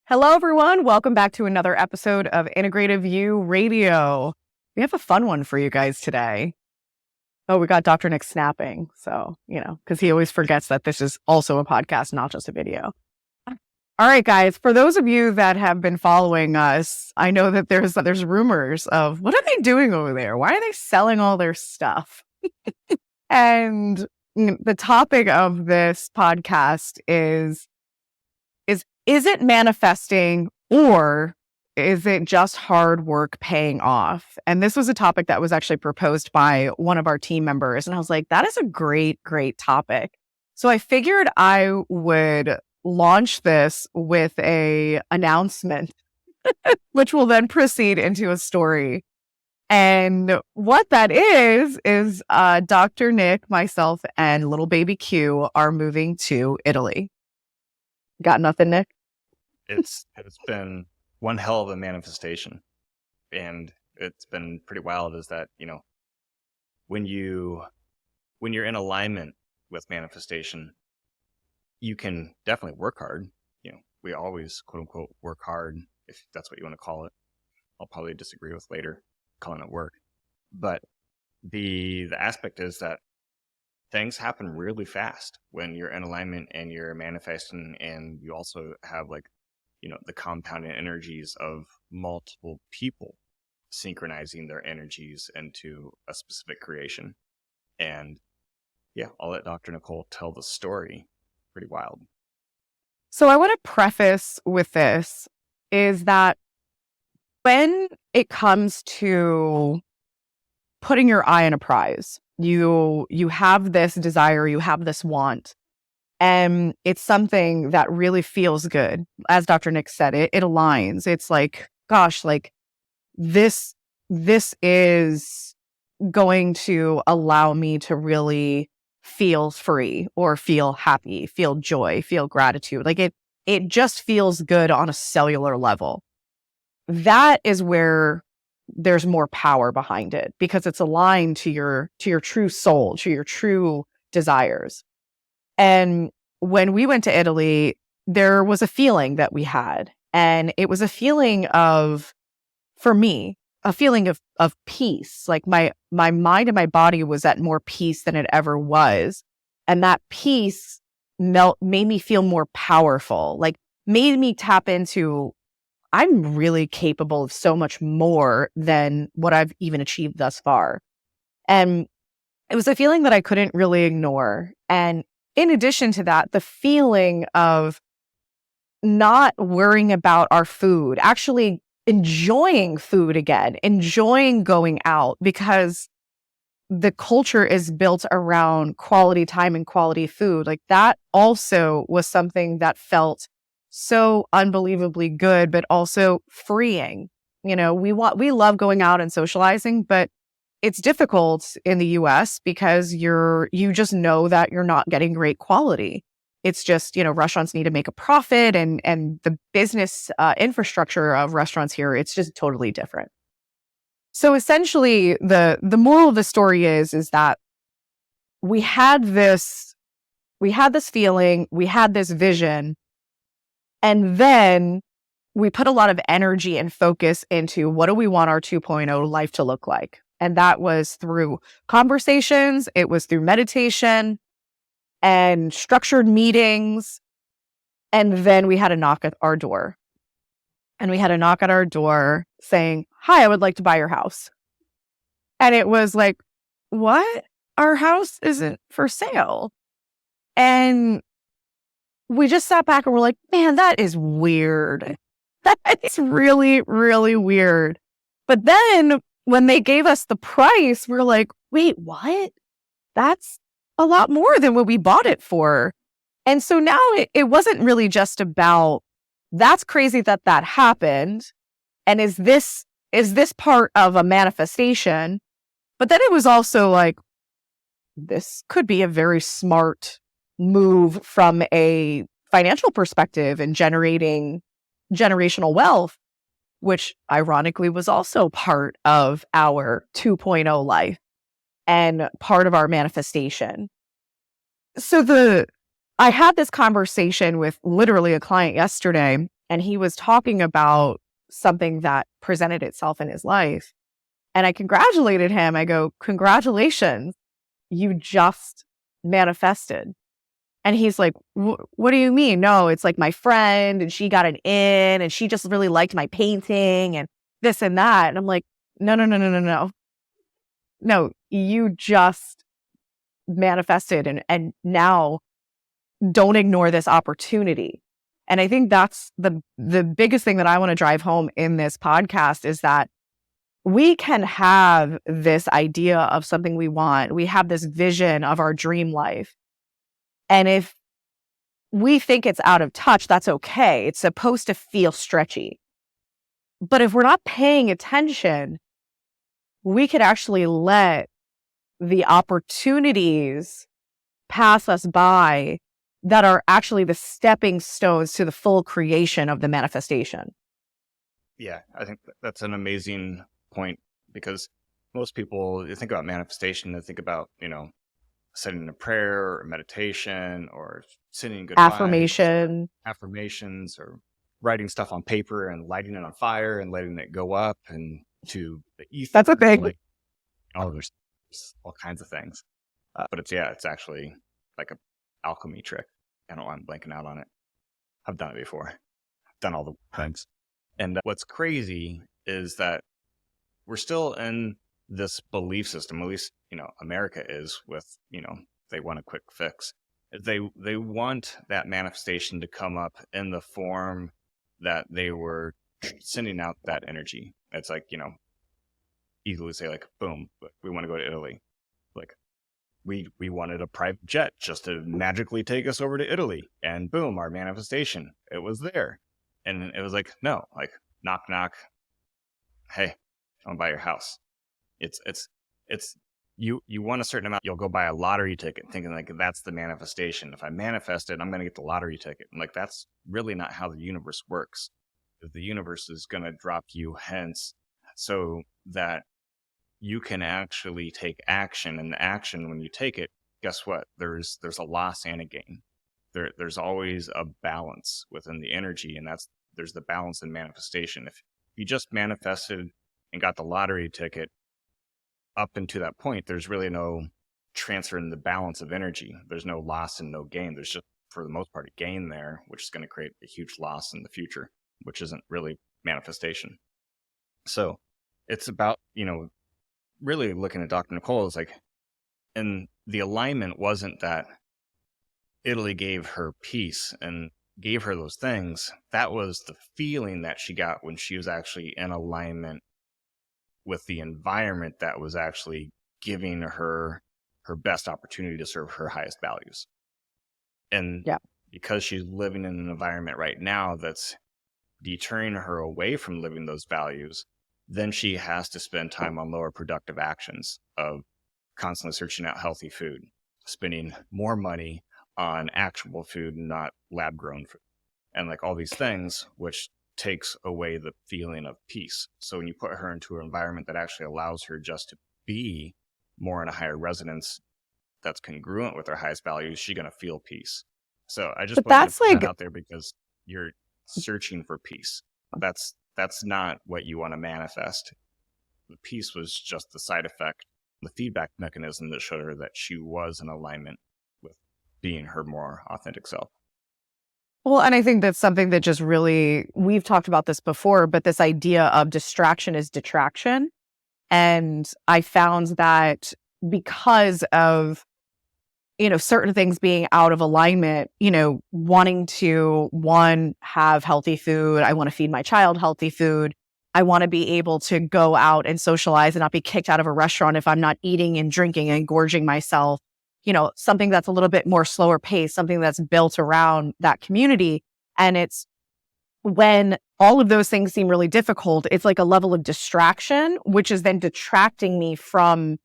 Hello, everyone. Welcome back to another episode of Integrative You Radio. We have a fun one for you guys today. Oh, we got Dr. Nick snapping. So, because he always forgets that this is also a podcast, not just a video. All right, guys, for those of you that have been following us, I know that there's rumors of what are they doing over there? Why are they selling all their stuff? And the topic of this podcast is it manifesting or is it just hard work paying off? And this was a topic that was actually proposed by one of our team members. And I was like, that is a great, great topic. So I figured I would launch this with a announcement, which will then proceed into a story. And what that is Dr. Nick, myself, and little baby Q are moving to Italy. Got nothing, Nick? It's been one hell of a manifestation, and it's been pretty wild. Is that when you're in alignment with manifestation, you can definitely work hard. We always quote unquote work hard, if that's what you want to call it. I'll probably disagree with later calling it work, but the aspect is that things happen really fast when you're in alignment and you're manifesting, and you also have the compounding energies of multiple people synchronizing their energies into a specific creation. And yeah, I'll let Dr. Nicole tell the story. Pretty wild. So I want to preface with this is that when it comes to putting your eye on a prize, you have this desire, you have this want, and it's something that really feels good. As Dr. Nick said, it aligns. It's like, gosh, this is going to allow me to really feel free or feel happy, feel joy, feel gratitude. It just feels good on a cellular level. That is where there's more power behind it because it's aligned to your true soul, to your true desires. And when we went to Italy, there was a feeling that we had. And it was a feeling of, for me, a feeling of peace. Like my mind and my body was at more peace than it ever was. And that peace made me feel more powerful, made me tap into, I'm really capable of so much more than what I've even achieved thus far. And it was a feeling that I couldn't really ignore. And in addition to that, the feeling of not worrying about our food, actually enjoying food again, enjoying going out, because the culture is built around quality time and quality food. That also was something that felt so unbelievably good, but also freeing. We love going out and socializing, but it's difficult in the US because you just know that you're not getting great quality. It's just, restaurants need to make a profit, and the business infrastructure of restaurants here, it's just totally different. So essentially the moral of the story is that we had this feeling, we had this vision, and then we put a lot of energy and focus into what do we want our 2.0 life to look like? And that was through conversations, it was through meditation and structured meetings. And then we had a knock at our door. And we had a knock at our door saying, "Hi, I would like to buy your house." And it was like, what? Our house isn't for sale. And we just sat back and we're like, man, that is weird. That is really, really weird. But then when they gave us the price, we're like, wait, what? That's a lot more than what we bought it for. And so now it wasn't really just about, that's crazy that happened. And is this part of a manifestation? But then it was also like, this could be a very smart move from a financial perspective and generating generational wealth, which ironically was also part of our 2.0 life and part of our manifestation. So I had this conversation with literally a client yesterday, and he was talking about something that presented itself in his life. And I congratulated him. I go, congratulations, you just manifested. And he's like, what do you mean? No, it's like my friend and she got an in and she just really liked my painting and this and that. And I'm like, no. No, you just manifested and now don't ignore this opportunity. And I think that's the biggest thing that I want to drive home in this podcast is that we can have this idea of something we want. We have this vision of our dream life. And if we think it's out of touch, that's okay. It's supposed to feel stretchy. But if we're not paying attention, we could actually let the opportunities pass us by that are actually the stepping stones to the full creation of the manifestation. Yeah, I think that's an amazing point, because most people, you think about manifestation, they think about, setting a prayer or meditation or sending good affirmations or writing stuff on paper and lighting it on fire and letting it go up and to the ether. That's a big, there's all kinds of things. But it's actually like a alchemy trick. I don't know why I'm blanking out on it. I've done it before. I've done all the things. And what's crazy is that we're still in this belief system, at least, America is, with, they want a quick fix. They want that manifestation to come up in the form that they were sending out that energy. It's like, easily say like, boom, we want to go to Italy. Like, we wanted a private jet just to magically take us over to Italy, and boom, our manifestation, it was there. And it was like, no, like, knock, knock. Hey, I want to buy your house. It's you want a certain amount, you'll go buy a lottery ticket thinking like that's the manifestation. If I manifest it, I'm going to get the lottery ticket. And like, that's really not how the universe works. The universe is going to drop you hints so that you can actually take action. And the action, when you take it, guess what? There's a loss and a gain. There's always a balance within the energy, and there's the balance in manifestation. If you just manifested and got the lottery ticket, up until that point, there's really no transfer in the balance of energy. There's no loss and no gain. There's just, for the most part, a gain there, which is going to create a huge loss in the future, which isn't really manifestation. So it's about, really looking at Dr. Nicole is like, and the alignment wasn't that Italy gave her peace and gave her those things. That was the feeling that she got when she was actually in alignment with the environment that was actually giving her best opportunity to serve her highest values. And because she's living in an environment right now that's deterring her away from living those values, then she has to spend time on lower productive actions of constantly searching out healthy food, spending more money on actual food and not lab grown food, and like all these things, which takes away the feeling of peace. So when you put her into an environment that actually allows her just to be more in a higher resonance that's congruent with her highest values, she's going to feel peace. So I just want to put that out there, because you're searching for peace. That's not what you want to manifest. The peace was just the side effect, the feedback mechanism that showed her that she was in alignment with being her more authentic self. Well, and I think that's something that just really, we've talked about this before, but this idea of distraction is detraction. And I found that because of, certain things being out of alignment, wanting to, one, have healthy food. I want to feed my child healthy food. I want to be able to go out and socialize and not be kicked out of a restaurant if I'm not eating and drinking and gorging myself. Something that's a little bit more slower paced, something that's built around that community. And it's when all of those things seem really difficult, it's like a level of distraction, which is then detracting me from,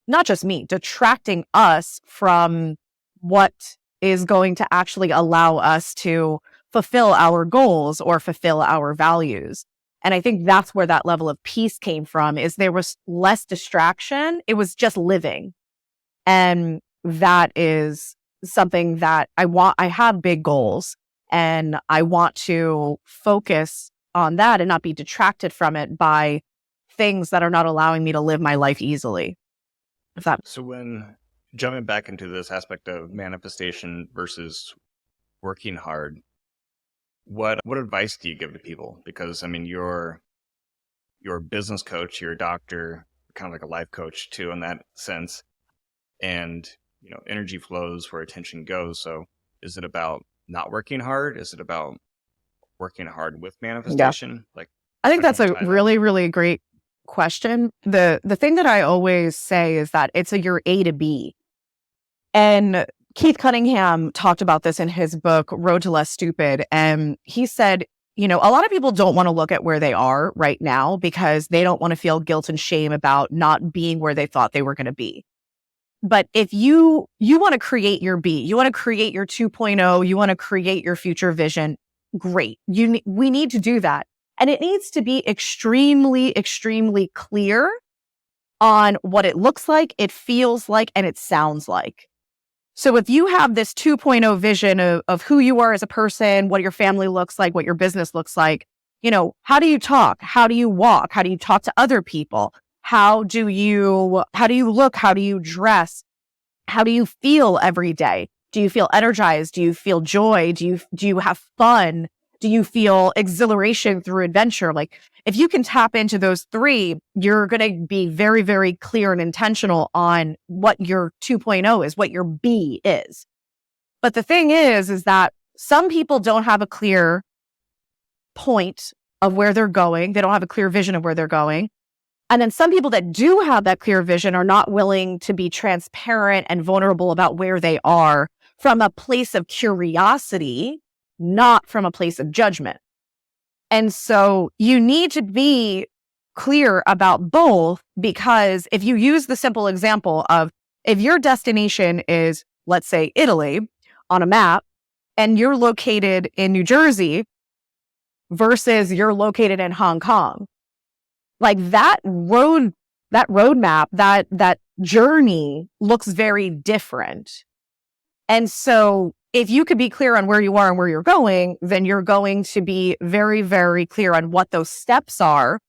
not just me, detracting us from what is going to actually allow us to fulfill our goals or fulfill our values. And I think that's where that level of peace came from, is there was less distraction. It was just living. And that is something that I want. I have big goals, And I want to focus on that and not be detracted from it by things that are not allowing me to live my life easily. So when jumping back into this aspect of manifestation versus working hard, what advice do you give to people? Because I mean, you're a business coach, you're a doctor, kind of like a life coach too in that sense. And energy flows where attention goes. So is it about not working hard? Is it about working hard with manifestation? Like, I think that's a really, really great question. The thing that I always say is that it's your A to B. And Keith Cunningham talked about this in his book, Road to Less Stupid. And he said, a lot of people don't want to look at where they are right now because they don't want to feel guilt and shame about not being where they thought they were going to be. But if you want to create your B, you want to create your 2.0, you want to create your future vision, great. We need to do that. And it needs to be extremely, extremely clear on what it looks like, it feels like, and it sounds like. So if you have this 2.0 vision of who you are as a person, what your family looks like, what your business looks like, how do you talk? How do you walk? How do you talk to other people? How do you look? How do you dress? How do you feel every day? Do you feel energized? Do you feel joy? Do you have fun? Do you feel exhilaration through adventure? Like, if you can tap into those three, you're going to be very, very clear and intentional on what your 2.0 is, what your B is. But the thing is that some people don't have a clear point of where they're going. They don't have a clear vision of where they're going. And then some people that do have that clear vision are not willing to be transparent and vulnerable about where they are from a place of curiosity, not from a place of judgment. And so you need to be clear about both, because if you use the simple example of if your destination is, let's say, Italy on a map, and you're located in New Jersey versus you're located in Hong Kong, like that roadmap, that journey looks very different. And so if you could be clear on where you are and where you're going, then you're going to be very, very clear on what those steps are.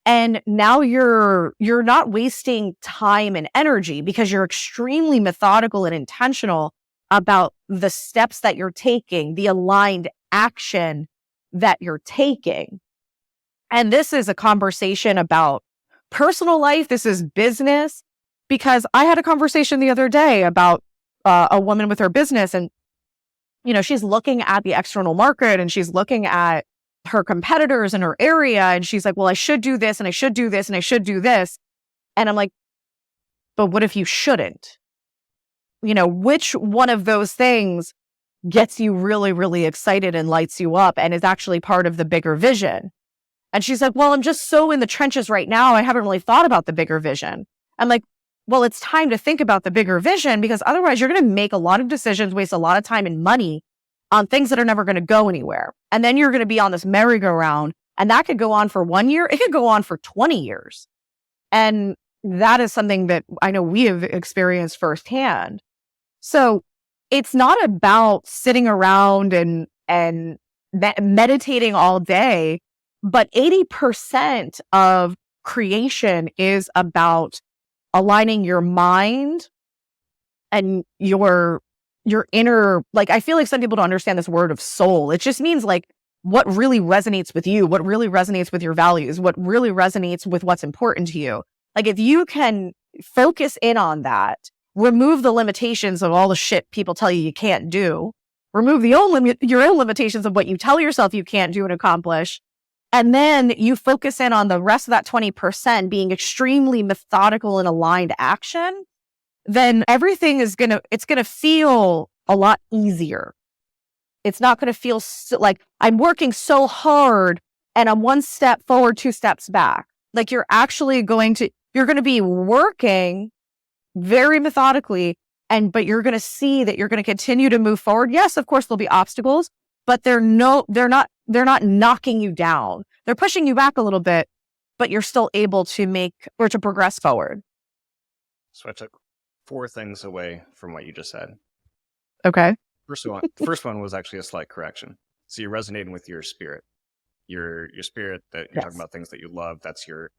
And now you're not wasting time and energy because you're extremely methodical and intentional about the steps that you're taking, the aligned action that you're taking. And this is a conversation about personal life. This is business, because I had a conversation the other day about a woman with her business, and she's looking at the external market and she's looking at her competitors in her area, and she's like, well, I should do this and I should do this and I should do this. And I'm like, but what if you shouldn't? Which one of those things gets you really, really excited and lights you up and is actually part of the bigger vision? And she's like, well, I'm just so in the trenches right now, I haven't really thought about the bigger vision. I'm like, well, it's time to think about the bigger vision, because otherwise you're going to make a lot of decisions, waste a lot of time and money on things that are never going to go anywhere. And then you're going to be on this merry-go-round, and that could go on for 1 year. It could go on for 20 years. And that is something that I know we have experienced firsthand. So it's not about sitting around and meditating all day, but 80% of creation is about aligning your mind and your inner, like, I feel like some people don't understand this word of soul. It just means like what really resonates with you, what really resonates with your values, what really resonates with what's important to you. Like, if you can focus in on that, remove the limitations of all the shit people tell you can't do, remove your own limitations of what you tell yourself you can't do and accomplish, and then you focus in on the rest of that 20% being extremely methodical and aligned action, then everything is it's going to feel a lot easier. It's not going to feel like I'm working so hard and I'm one step forward, two steps back. Like, you're going to be working very methodically, but you're going to see that you're going to continue to move forward. Yes, of course there'll be obstacles, but they're not knocking you down. They're pushing you back a little bit, but you're still able to progress forward. So I took 4 things away from what you just said. Okay. first one was actually a slight correction. So you're resonating with your spirit. Your spirit, that you're talking about things that you love. That's your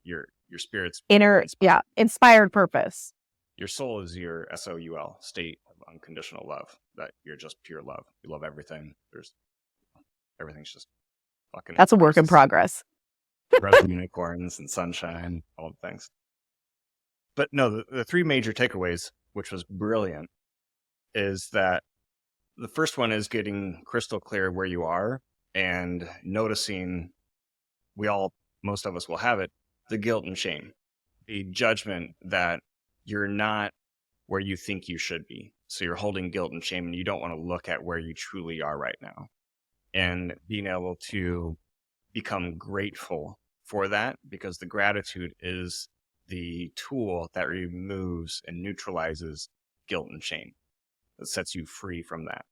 spirit's inspired purpose. Your soul is your SOUL, state of unconditional love. That you're just pure love. You love everything. Everything's just fucking. That's a work in progress. Unicorns and sunshine, all the things. But no, the three major takeaways, which was brilliant, is that the first one is getting crystal clear where you are and noticing most of us will have it, the guilt and shame, the judgment that you're not where you think you should be. So you're holding guilt and shame and you don't want to look at where you truly are right now. And being able to become grateful for that, because the gratitude is the tool that removes and neutralizes guilt and shame. That sets you free from that.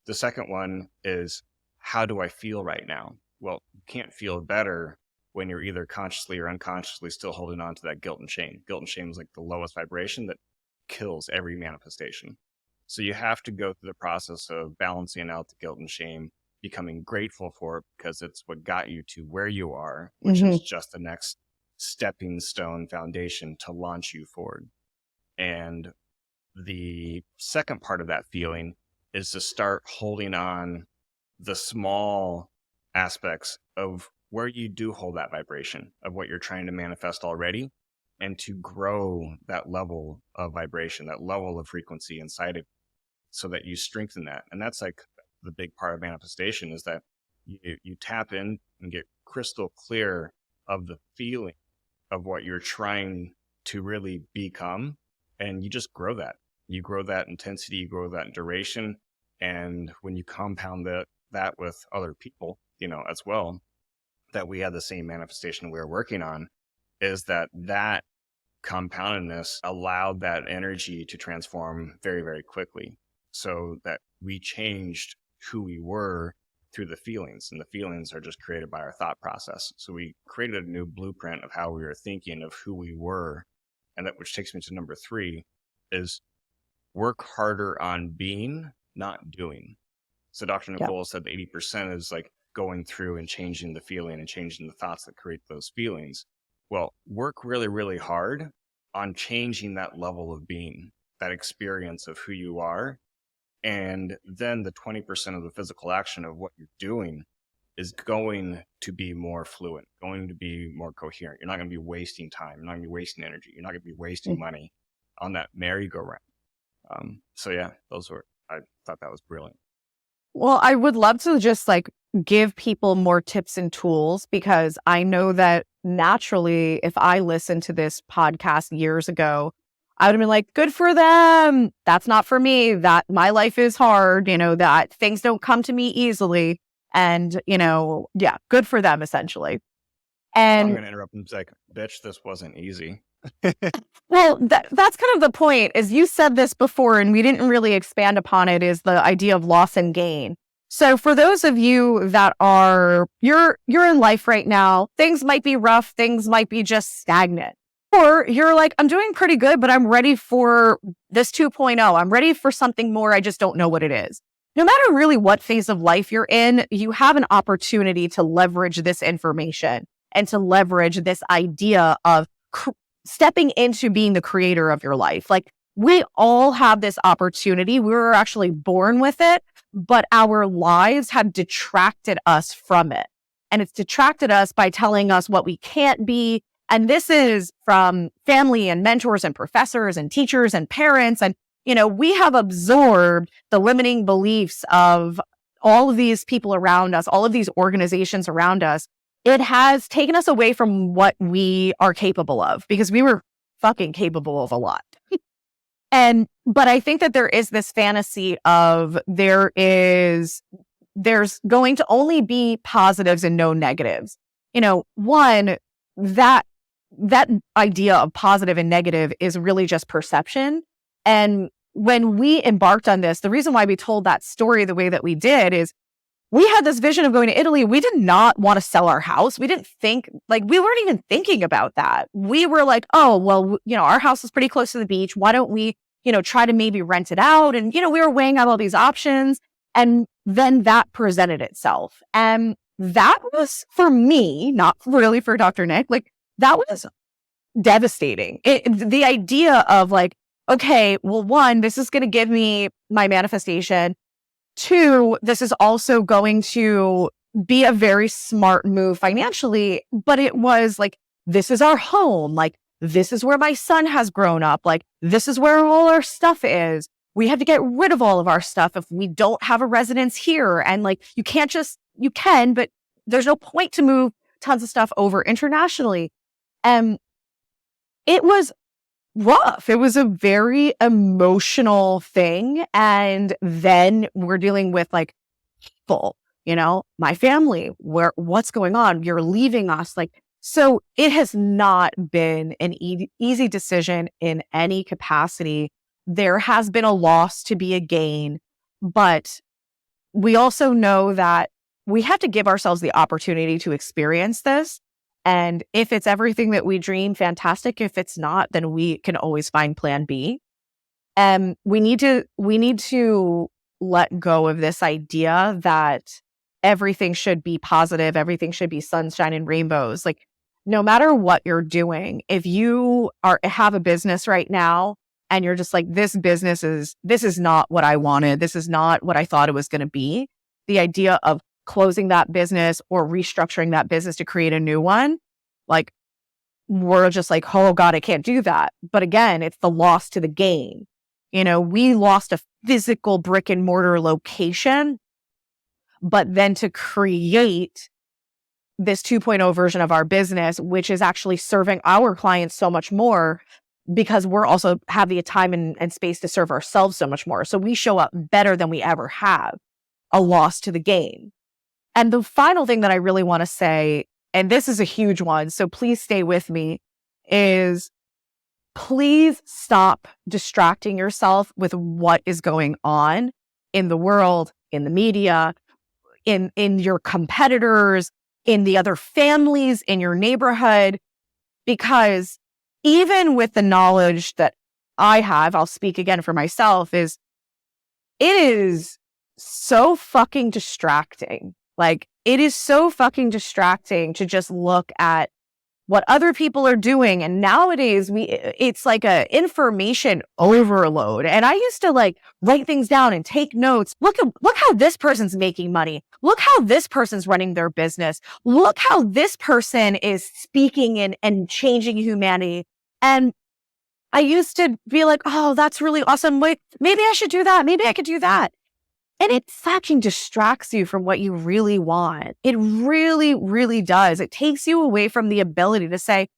The second one is, how do I feel right now? Well, you can't feel better when you're either consciously or unconsciously still holding on to that guilt and shame. Guilt and shame is like the lowest vibration that kills every manifestation. So you have to go through the process of balancing out the guilt and shame, becoming grateful for it, because it's what got you to where you are, which is just the next stepping stone foundation to launch you forward. And the second part of that feeling is to start holding on the small aspects of where you do hold that vibration of what you're trying to manifest already, and to grow that level of vibration, that level of frequency inside of you, so that you strengthen that. And that's like the big part of manifestation, is that you tap in and get crystal clear of the feeling of what you're trying to really become, and you just grow that. You grow that intensity, you grow that duration, and when you compound that with other people, as well, that we had the same manifestation we were working on, is that compoundedness allowed that energy to transform very, very quickly, so that we changed who we were through the feelings, and the feelings are just created by our thought process. So we created a new blueprint of how we were thinking of who we were. And that, which takes me to number 3, is work harder on being, not doing. So Dr. Nicole said that 80% is like going through and changing the feeling and changing the thoughts that create those feelings. Well, work really, really hard on changing that level of being, that experience of who you are. And then the 20% of the physical action of what you're doing is going to be more fluent, going to be more coherent. You're not going to be wasting time. You're not going to be wasting energy. You're not going to be wasting money on that merry-go-round. I thought that was brilliant. Well, I would love to just give people more tips and tools, because I know that naturally, if I listened to this podcast years ago, I would have been like, good for them. That's not for me. That my life is hard, that things don't come to me easily. And, good for them, essentially. And I'm going to interrupt and say, bitch, this wasn't easy. Well, that's kind of the point, is you said this before and we didn't really expand upon it, is the idea of loss and gain. So for those of you that you're in life right now, things might be rough, things might be just stagnant. Or you're like, I'm doing pretty good, but I'm ready for this 2.0. I'm ready for something more. I just don't know what it is. No matter really what phase of life you're in, you have an opportunity to leverage this information and to leverage this idea of stepping into being the creator of your life. We all have this opportunity. We were actually born with it, but our lives have detracted us from it. And it's detracted us by telling us what we can't be. And this is from family and mentors and professors and teachers and parents. And, we have absorbed the limiting beliefs of all of these people around us, all of these organizations around us. It has taken us away from what we are capable of, because we were fucking capable of a lot. But I think that there is this fantasy of there's going to only be positives and no negatives. One, that idea of positive and negative is really just perception. And when we embarked on this, the reason why we told that story the way that we did is we had this vision of going to Italy. We did not want to sell our house. We didn't think, we weren't even thinking about that. We were like, oh, well, our house is pretty close to the beach. Why don't we, try to maybe rent it out? And, we were weighing out all these options. And then that presented itself. And that was for me, not really for Dr. Nick, like that was devastating. The idea of like, okay, well, one, this is going to give me my manifestation. Two, this is also going to be a very smart move financially, but it was like, this is our home. Like, this is where my son has grown up. Like, this is where all our stuff is. We have to get rid of all of our stuff if we don't have a residence here. And like, you can, but there's no point to move tons of stuff over internationally. And it was rough. It was a very emotional thing. And then we're dealing with like people, my family, what's going on? You're leaving us. Like, so it has not been an easy decision in any capacity. There has been a loss to be a gain, but we also know that we have to give ourselves the opportunity to experience this. And if it's everything that we dream, fantastic. If it's not, then we can always find plan B. And we need to let go of this idea that everything should be positive, everything should be sunshine and rainbows. Like, no matter what you're doing, if you have a business right now and you're just like, this is not what I wanted, this is not what I thought it was going to be, the idea of closing that business or restructuring that business to create a new one, like, we're just like, oh God, I can't do that. But again, it's the loss to the gain. We lost a physical brick and mortar location, but then to create this 2.0 version of our business, which is actually serving our clients so much more because we're also have the time and space to serve ourselves so much more. So we show up better than we ever have. A loss to the gain. And the final thing that I really want to say, and this is a huge one, so please stay with me, is please stop distracting yourself with what is going on in the world, in the media, in your competitors, in the other families, in your neighborhood, because even with the knowledge that I have, I'll speak again for myself, it is so fucking distracting. Like, it is so fucking distracting to just look at what other people are doing. And nowadays it's like a information overload. And I used to like write things down and take notes. Look how this person's making money. Look how this person's running their business. Look how this person is speaking and changing humanity. And I used to be like, oh, that's really awesome. Wait, maybe I should do that. Maybe I could do that. And it fucking distracts you from what you really want. It really, really does. It takes you away from the ability to say,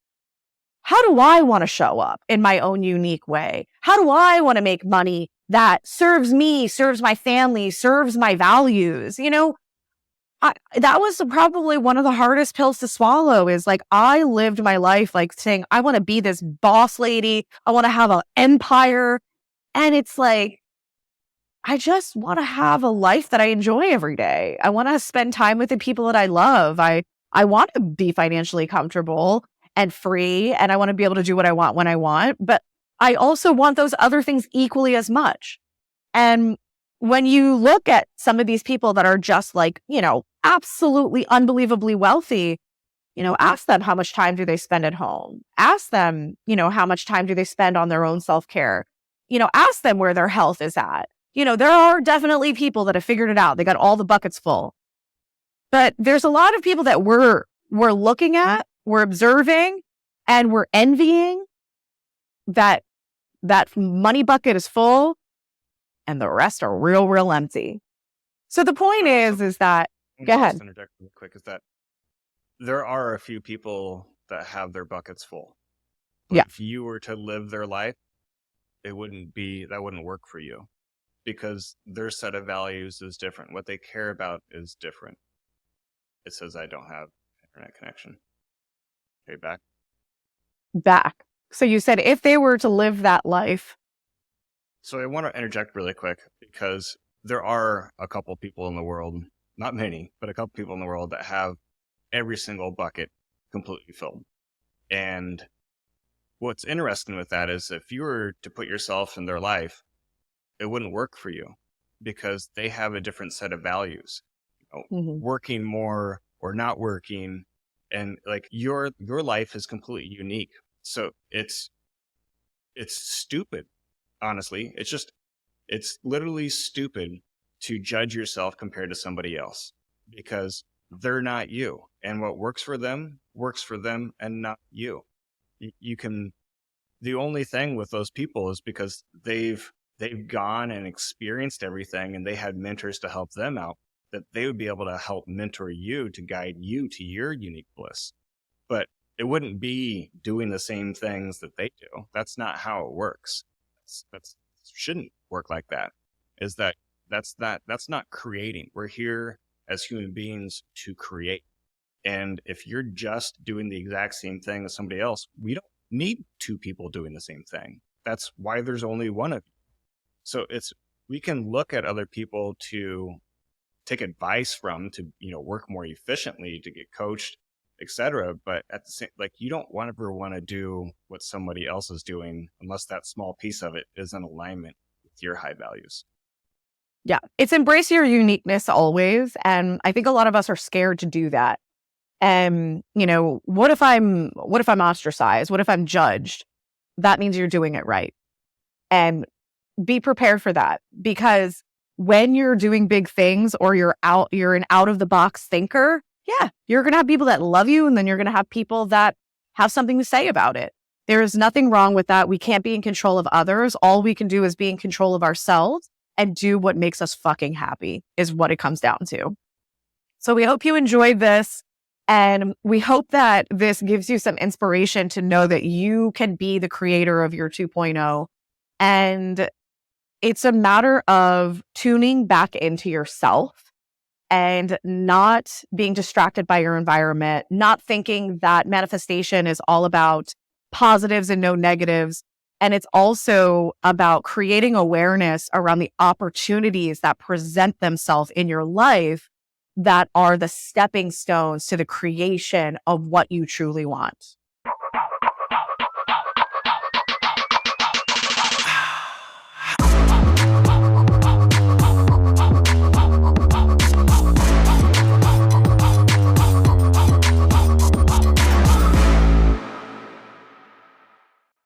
how do I want to show up in my own unique way? How do I want to make money that serves me, serves my family, serves my values? That was probably one of the hardest pills to swallow, is like, I lived my life like saying, I want to be this boss lady. I want to have an empire. And it's like, I just want to have a life that I enjoy every day. I want to spend time with the people that I love. I want to be financially comfortable and free, and I want to be able to do what I want when I want. But I also want those other things equally as much. And when you look at some of these people that are just like, absolutely unbelievably wealthy, ask them how much time do they spend at home? Ask them, how much time do they spend on their own self-care? Ask them where their health is at. There are definitely people that have figured it out. They got all the buckets full. But there's a lot of people that we're looking at, we're observing, and we're envying that money bucket is full and the rest are real, real empty. So the point is that, go ahead. Just interject real quick, is that there are a few people that have their buckets full. But yeah. If you were to live their life, that wouldn't work for you, because their set of values is different. What they care about is different. It says I don't have internet connection. Okay, back. So you said if they were to live that life. So I want to interject really quick, because there are a couple people in the world, not many, but a couple people in the world that have every single bucket completely filled. And what's interesting with that is, if you were to put yourself in their life, it wouldn't work for you, because they have a different set of values, Mhm. working more or not working. And like your life is completely unique. So it's stupid, honestly. It's literally stupid to judge yourself compared to somebody else, because they're not you. And what works for them and not you. You can, the only thing with those people is because they've gone and experienced everything and they had mentors to help them out, that they would be able to help mentor you to guide you to your unique bliss. But it wouldn't be doing the same things that they do. That's not how it works. That's shouldn't work like that. Is that that's not creating. We're here as human beings to create. And if you're just doing the exact same thing as somebody else, we don't need two people doing the same thing. That's why there's only one of you. So we can look at other people to take advice from, to work more efficiently, to get coached, etc. But at the same, like, you don't ever want to do what somebody else is doing unless that small piece of it is in alignment with your high values. Yeah. It's embrace your uniqueness always. And I think a lot of us are scared to do that. And, what if I'm ostracized? What if I'm judged? That means you're doing it right. And be prepared for that, because when you're doing big things or you're an out of the box thinker, yeah, you're going to have people that love you. And then you're going to have people that have something to say about it. There is nothing wrong with that. We can't be in control of others. All we can do is be in control of ourselves and do what makes us fucking happy, is what it comes down to. So we hope you enjoyed this. And we hope that this gives you some inspiration to know that you can be the creator of your 2.0. And it's a matter of tuning back into yourself and not being distracted by your environment, not thinking that manifestation is all about positives and no negatives. And it's also about creating awareness around the opportunities that present themselves in your life that are the stepping stones to the creation of what you truly want.